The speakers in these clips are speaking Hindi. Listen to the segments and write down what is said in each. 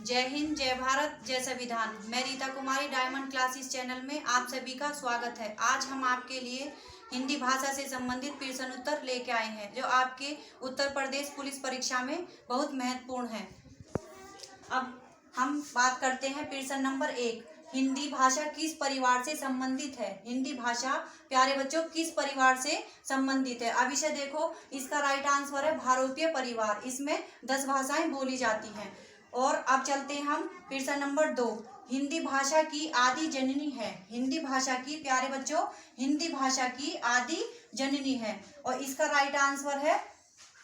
जय हिंद, जय भारत, जय संविधान। मैं Rita Kumari diamond classes channel में आप सभी का स्वागत है। आज हम आपके लिए हिंदी भाषा से संबंधित प्रश्न उत्तर लेके आए हैं जो आपके उत्तर प्रदेश पुलिस परीक्षा में बहुत महत्वपूर्ण है। अब हम बात करते हैं प्रश्न नंबर 1। हिंदी भाषा किस परिवार से संबंधित है? हिंदी भाषा प्यारे बच्चों किस परिवार से संबंधित है? अब इसे देखो, इसका राइट आंसर है भारोपीय परिवार। इसमें 10 भाषाएं बोली जाती हैं। और अब चलते हैं हम प्रश्न नंबर 2। हिंदी भाषा की आदि जननी है। हिंदी भाषा की प्यारे बच्चों हिंदी भाषा की आदि जननी है और इसका राइट आंसर है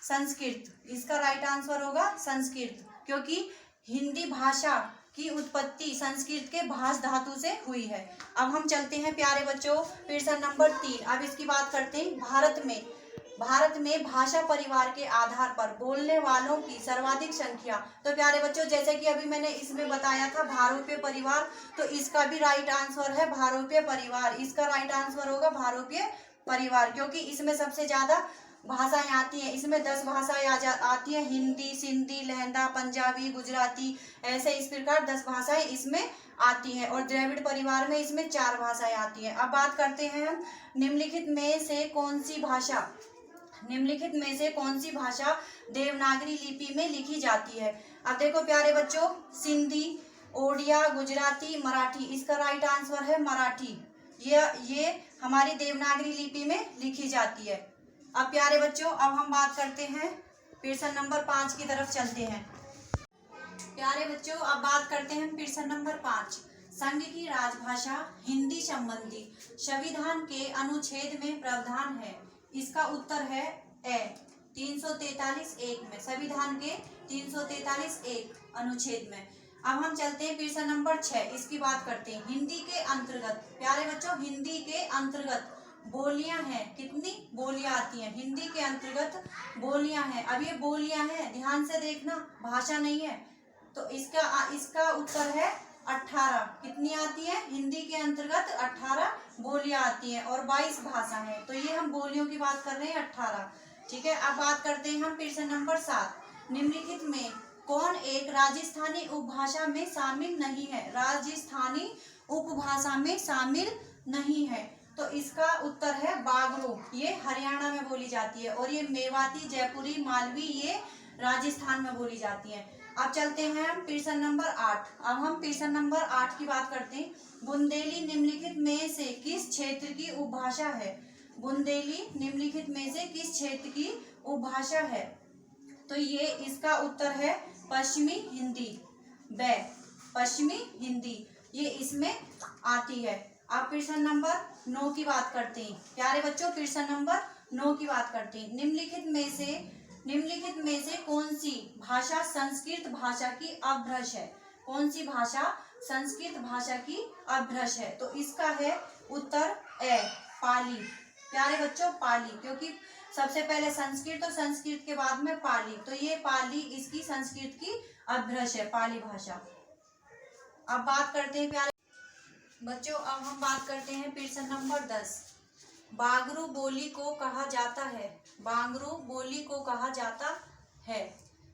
संस्कृत। इसका राइट आंसर होगा संस्कृत, क्योंकि हिंदी भाषा की उत्पत्ति संस्कृत के भाष धातु से हुई है। अब हम चलते हैं प्यारे बच्चों प्रश्न नंबर 3। अब इसकी बात करते हैं भारत में भाषा परिवार के आधार पर बोलने वालों की सर्वाधिक संख्या। तो प्यारे बच्चों जैसे कि अभी मैंने इसमें बताया था भारोपीय परिवार, तो इसका भी राइट आंसर है भारोपीय परिवार। इसका राइट आंसर होगा भारोपीय परिवार, क्योंकि इसमें सबसे ज्यादा भाषाएं आती हैं। इसमें 10 भाषाएं आती हैं, हिंदी, सिंधी, लहंदा, पंजाबी, गुजराती, ऐसे इस प्रकार 10 भाषाएं इसमें आती हैं। और द्रविड़ परिवार में इसमें 4 भाषाएं आती हैं। अब बात करते हैं हम निम्नलिखित में से कौन सी भाषा देवनागरी लिपि में लिखी जाती है? अब देखो प्यारे बच्चों, सिंधी, ओडिया, गुजराती, मराठी। इसका राइट आंसर है मराठी। ये हमारी देवनागरी लिपि में लिखी जाती है। अब प्यारे बच्चों अब हम बात करते हैं प्रश्न नंबर 5 की तरफ चलते हैं। प्यारे बच्चों अब बात करते हैं प्रश्न नंबर 5। संघ की राजभाषा हिंदी संबंधी संविधान के अनुच्छेद में प्रावधान है। इसका उत्तर है ए 343(1) में, संविधान के 343(1) अनुच्छेद में। अब हम चलते हैं प्रश्न नंबर 6। इसकी बात करते हैं हिंदी के अंतर्गत। प्यारे बच्चों हिंदी के अंतर्गत बोलियां हैं। कितनी बोलियां आती हैं? हिंदी के अंतर्गत बोलियां हैं। अब ये बोलियां हैं, ध्यान से देखना, भाषा नहीं है। तो इसका उत्तर है 18। कितनी आती है? हिंदी के अंतर्गत 18 बोलियां आती हैं और 22 भाषा है। तो ये हम बोलियों की बात कर रहे हैं 18। ठीक है। अब बात करते हैं हम प्रश्न नंबर 7। निम्नलिखित में कौन एक राजस्थानी उपभाषा में शामिल नहीं है? राजस्थानी उपभाषा में शामिल नहीं है, तो इसका उत्तर है बागड़ो। ये हरियाणा में बोली जाती है और ये मेवाती, जयपुरी, मालवी ये राजस्थान में बोली जाती है। अब चलते हैं हम प्रश्न नंबर 8। अब हम प्रश्न नंबर 8 की बात करते हैं। बुंदेली निम्नलिखित में से किस क्षेत्र की उपभाषा है? बुंदेली निम्नलिखित में से किस क्षेत्र की उपभाषा है? तो ये इसका उत्तर है पश्चिमी हिंदी। पश्चिमी हिंदी ये इसमें आती है। अब प्रश्न नंबर 9 की बात करते हैं। प्यारे बच्चों प्रश्न नंबर 9 की बात करते हैं। निम्नलिखित में से कौन सी भाषा संस्कृत भाषा की अपभ्रंश है? कौन सी भाषा संस्कृत भाषा की अपभ्रंश है? तो इसका है उत्तर ए पाली। प्यारे बच्चों पाली, क्योंकि सबसे पहले संस्कृत और संस्कृत के बाद में पाली, तो ये पाली इसकी संस्कृत की अपभ्रंश है, पाली भाषा। अब बात करते हैं प्यारे बच्चों, अब हम बात करते हैं प्रश्न नंबर 10। बागरू बोली को कहा जाता है। बागरू बोली को कहा जाता है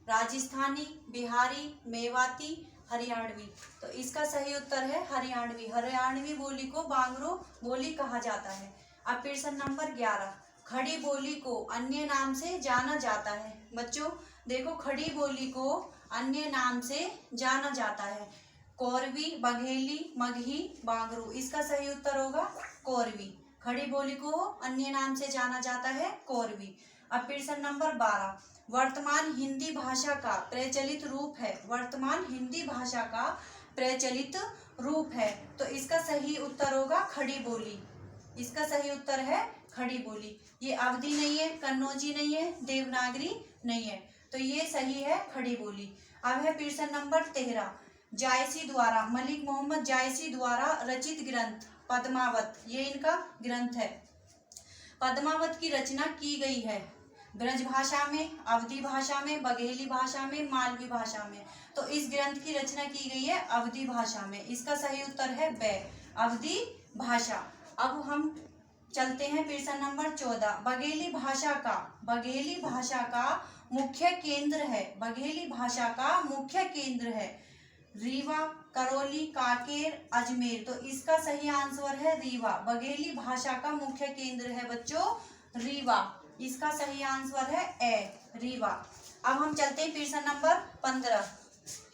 राजस्थानी, बिहारी, मेवाती, हरियाणवी। तो इसका सही उत्तर है हरियाणवी। हरियाणवी बोली को बागरू बोली कहा जाता है। अब प्रश्न नंबर 11। खड़ी बोली को अन्य नाम से जाना जाता है। बच्चों देखो, खड़ी बोली को अन्य नाम से जाना जाता है कोरवी, बघेली, मगही, बागरू। इसका सही उत्तर होगा कोरवी। खड़ी बोली को अन्य नाम से जाना जाता है कोरवी। अब प्रश्न नंबर 12। वर्तमान हिंदी भाषा का प्रचलित रूप है। वर्तमान हिंदी भाषा का प्रचलित रूप है, तो इसका सही उत्तर होगा खड़ी बोली। इसका सही उत्तर है खड़ी बोली। ये अवधी नहीं है, कन्नौजी नहीं है, देवनागरी नहीं है, तो ये सही है खड़ी बोली। अब है प्रश्न नंबर 13। जायसी द्वारा, मलिक मोहम्मद जायसी द्वारा रचित ग्रंथ पद्मावत, ये इनका ग्रंथ है। पद्मावत की रचना की गई है ब्रज भाषा में, अवधी भाषा में, बघेली भाषा में, मालवी भाषा में। तो इस ग्रंथ की रचना की गई है अवधी भाषा में। इसका सही उत्तर है ब अवधी भाषा। अब हम चलते हैं प्रश्न नंबर 14। बघेली भाषा का मुख्य केंद्र है। बघेली भाषा का मुख्य केंद्र है रीवा, करौली, कांकेर, अजमेर। तो इसका सही आंसर है रीवा। बघेली भाषा का मुख्य केंद्र है बच्चों रीवा। इसका सही आंसर है ए, रीवा। अब हम चलते हैं प्रश्न नंबर 15।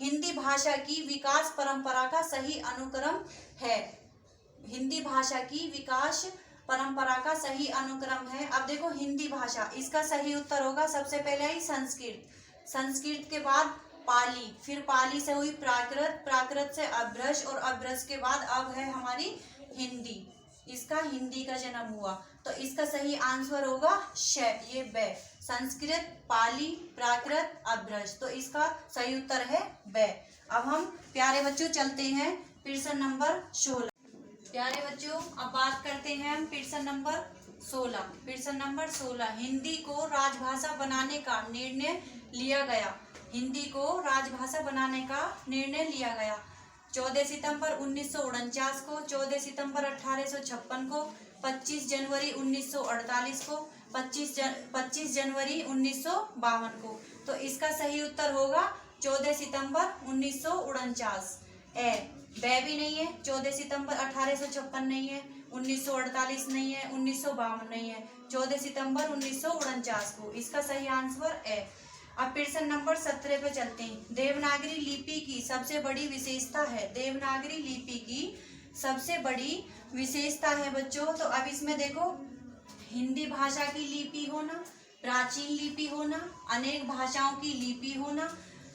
हिंदी भाषा की विकास परंपरा का सही अनुक्रम है। हिंदी भाषा की विकास परंपरा का सही अनुक्रम है। अब देखो हिंदी भाषा, इसका सही उत्तर होगा सबसे पहले आई संस्कृत, संस्कृत के बाद पाली, फिर पाली से हुई प्राकृत, प्राकृत से अभ्रंश और अभ्रंश के बाद अब है हमारी हिंदी। इसका हिंदी का जन्म हुआ। तो इसका सही आंसर होगा श, ये ब, संस्कृत, पाली, प्राकृत, अभ्रंश। तो इसका सही उत्तर है ब। अब हम प्यारे बच्चों चलते हैं प्रश्न नंबर 16। प्यारे बच्चों अब बात करते हैं हम प्रश्न नंबर 16। प्रश्न नंबर 16, हिंदी को राजभाषा बनाने का निर्णय लिया गया। हिंदी को राजभाषा बनाने का निर्णय लिया गया 14 सितंबर 1949 को, 14 सितंबर 1856 को, 25 जनवरी 1948 को, 25 जनवरी 1952 को। तो इसका सही उत्तर होगा 14 सितंबर 1949। ए, ब भी नहीं है, 14 सितंबर 1856 नहीं है, 1948 नहीं है, 1952 नहीं है, 14 सितंबर 1949 को। इसका सही आंसर ए। अब प्रश्न नंबर 17 पे चलते हैं। देवनागरी लिपि की सबसे बड़ी विशेषता है। देवनागरी लिपि की सबसे बड़ी विशेषता है बच्चों। तो अब इसमें देखो हिंदी भाषा की लिपि होना, प्राचीन लिपि होना, अनेक भाषाओं की लिपि होना,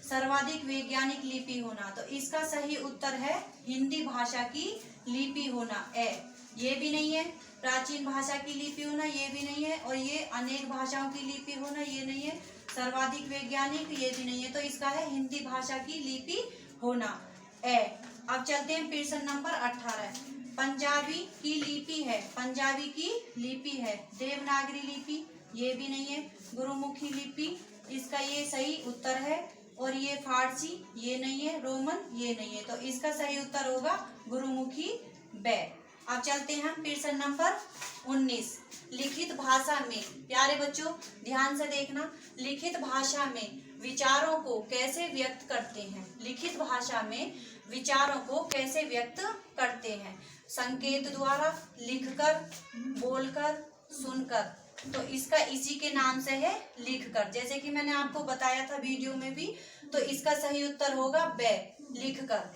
सर्वाधिक वैज्ञानिक लिपि होना। तो इसका सही उत्तर है हिंदी भाषा की लिपि होना ए। ये भी नहीं है, प्राचीन भाषा की लिपि होना ये भी नहीं है, और ये अनेक भाषाओं की लिपि होना ये नहीं है, सर्वाधिक वैज्ञानिक ये भी नहीं है। तो इसका है हिंदी भाषा की लिपि होना ए। अब चलते हैं प्रश्न नंबर 18। पंजाबी की लिपि है, पंजाबी की लिपि है, देवनागरी लिपि ये भी नहीं है, गुरुमुखी लिपि इसका ये सही उत्तर है, और ये फारसी ये नहीं है, रोमन ये नहीं है। तो इसका सही उत्तर होगा गुरुमुखी ब। अब चलते हैं हम प्रश्न नंबर 19। लिखित भाषा में, प्यारे बच्चों ध्यान से देखना, लिखित भाषा में विचारों को कैसे व्यक्त करते हैं। लिखित भाषा में विचारों को कैसे व्यक्त करते हैं। संकेत द्वारा, लिखकर, बोलकर, सुनकर। तो इसका इसी के नाम से है लिखकर, जैसे कि मैंने आपको बताया था वीडियो में भी। तो इसका सही उत्तर होगा ब, लिखकर।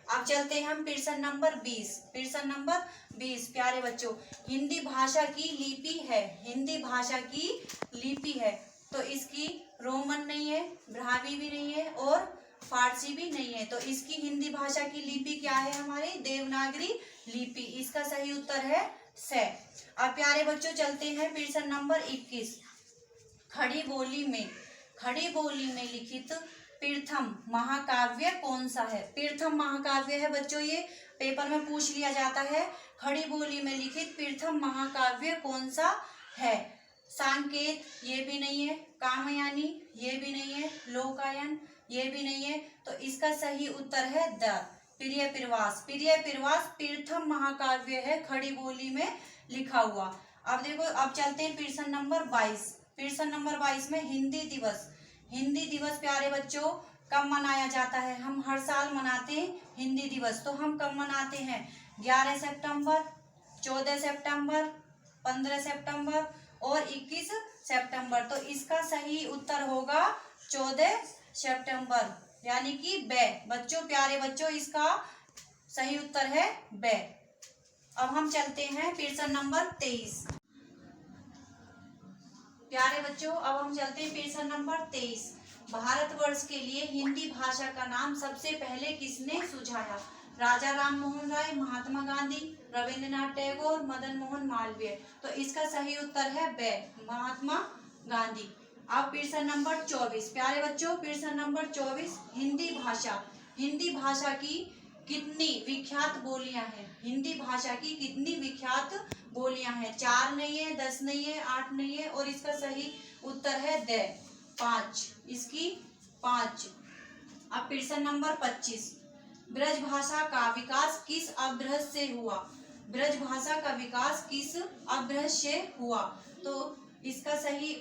अब चलते हैं हम प्रश्न नंबर 20। प्रश्न नंबर 20 प्यारे बच्चों, हिंदी भाषा की लिपि है, हिंदी भाषा की लिपि है। तो इसकी रोमन नहीं है, ब्राह्मी भी नहीं है, और फारसी भी नहीं है। तो इसकी हिंदी भाषा की लिपि क्या है हमारी देवनागरी लिपि। इसका सही उत्तर है स। अब प्यारे बच्चों चलते हैं प्रश्न नंबर 21। खड़ी बोली में, खड़ी बोली में लिखित प्रथम महाकाव्य कौन सा है। प्रथम महाकाव्य है बच्चों, ये पेपर में पूछ लिया जाता है। खड़ी बोली में लिखित प्रथम महाकाव्य कौन सा है। सांकेत ये भी नहीं है, कामयानी ये भी नहीं है, लोकायन ये भी नहीं है। तो इसका सही उत्तर है द, प्रिय प्रवास। प्रिय प्रवास प्रथम महाकाव्य है खड़ी बोली में लिखा हुआ। अब देखो अब चलते हैं प्रश्न नंबर 22। प्रश्न नंबर 22 में हिंदी दिवस। हिंदी दिवस प्यारे बच्चों कब मनाया जाता है। हम हर साल मनाते हैं हिंदी दिवस। तो हम कब मनाते हैं 11 सितंबर, 14 सितंबर, 15 सितंबर और 21 सितंबर। तो इसका सही उत्तर होगा 14 सितंबर, यानी कि ब। बच्चों प्यारे बच्चों इसका सही उत्तर है ब। अब हम चलते हैं प्रश्न नंबर 23। प्यारे बच्चों अब हम चलते हैं प्रश्न नंबर 23। भारतवर्ष के लिए हिंदी भाषा का नाम सबसे पहले किसने सुझाया। राजा राम मोहन राय, महात्मा गांधी, रविंद्रनाथ टैगोर, मदन मोहन मालवीय। तो इसका सही उत्तर है ब, महात्मा गांधी। अब प्रश्न नंबर 24 प्यारे बच्चों प्रश्न नंबर 24। हिंदी भाषा, हिंदी भाषा की कितनी विख्यात बोलियां हैं। हिंदी भाषा की कितनी विख्यात बोलियां हैं। 4 नहीं है, 10 नहीं है, 8 नहीं है, और इसका सही उत्तर है द, 5। इसकी 5। अब प्रश्न नंबर 25। ब्रज भाषा का विकास किस अपभ्रंश से हुआ। ब्रज भाषा का विकास किस अपभ्रंश से हुआ। तो इसका सही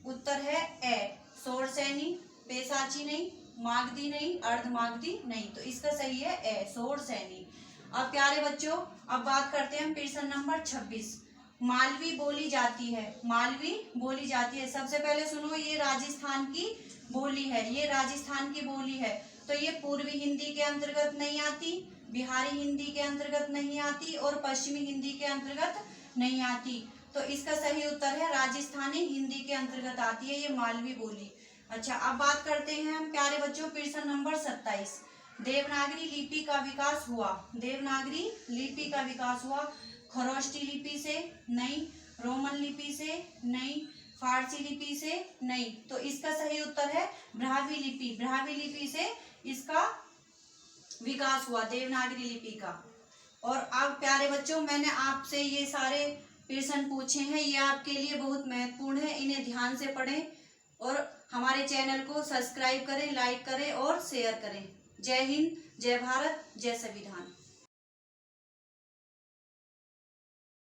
उत्तर है ए, शौरसेनी, पेशाची नहीं, मागधी नहीं, अर्धमागधी नहीं, तो इसका सही है ए, शोर सैनी। अब प्यारे बच्चों, अब बात करते हैं हम प्रश्न नंबर 26। मालवी बोली जाती है, मालवी बोली जाती है। सबसे पहले सुनो, ये राजस्थान की बोली है, ये राजस्थान की बोली है, तो ये पूर्वी हिंदी के अंतर्गत नहीं आती, बिहारी हिंदी के अंतर्गत नहीं आती और पश्चिमी हिंदी के अंतर्गत नहीं आती। तो इसका सही उत्तर है राजस्थानी हिंदी के अंतर्गत आती है ये मालवी बोली। अच्छा, अब बात करते हैं हम प्यारे बच्चों प्रश्न नंबर 27। देवनागरी लिपि का विकास हुआ, देवनागरी लिपि का विकास हुआ खरोष्टी लिपि से नहीं, रोमन लिपि से नहीं, फारसी लिपि से नहीं, तो इसका सही उत्तर है ब्राह्मी लिपि, ब्राह्मी लिपि से इसका विकास हुआ देवनागरी लिपि का। और अब प्यारे बच्चों, मैंने आपसे ये सारे प्रश्न पूछे हैं, ये आपके लिए बहुत महत्वपूर्ण है, इन्हें ध्यान से पढ़ें और हमारे चैनल को सब्सक्राइब करें, लाइक करें और शेयर करें। जय हिंद, जय भारत, जय संविधान।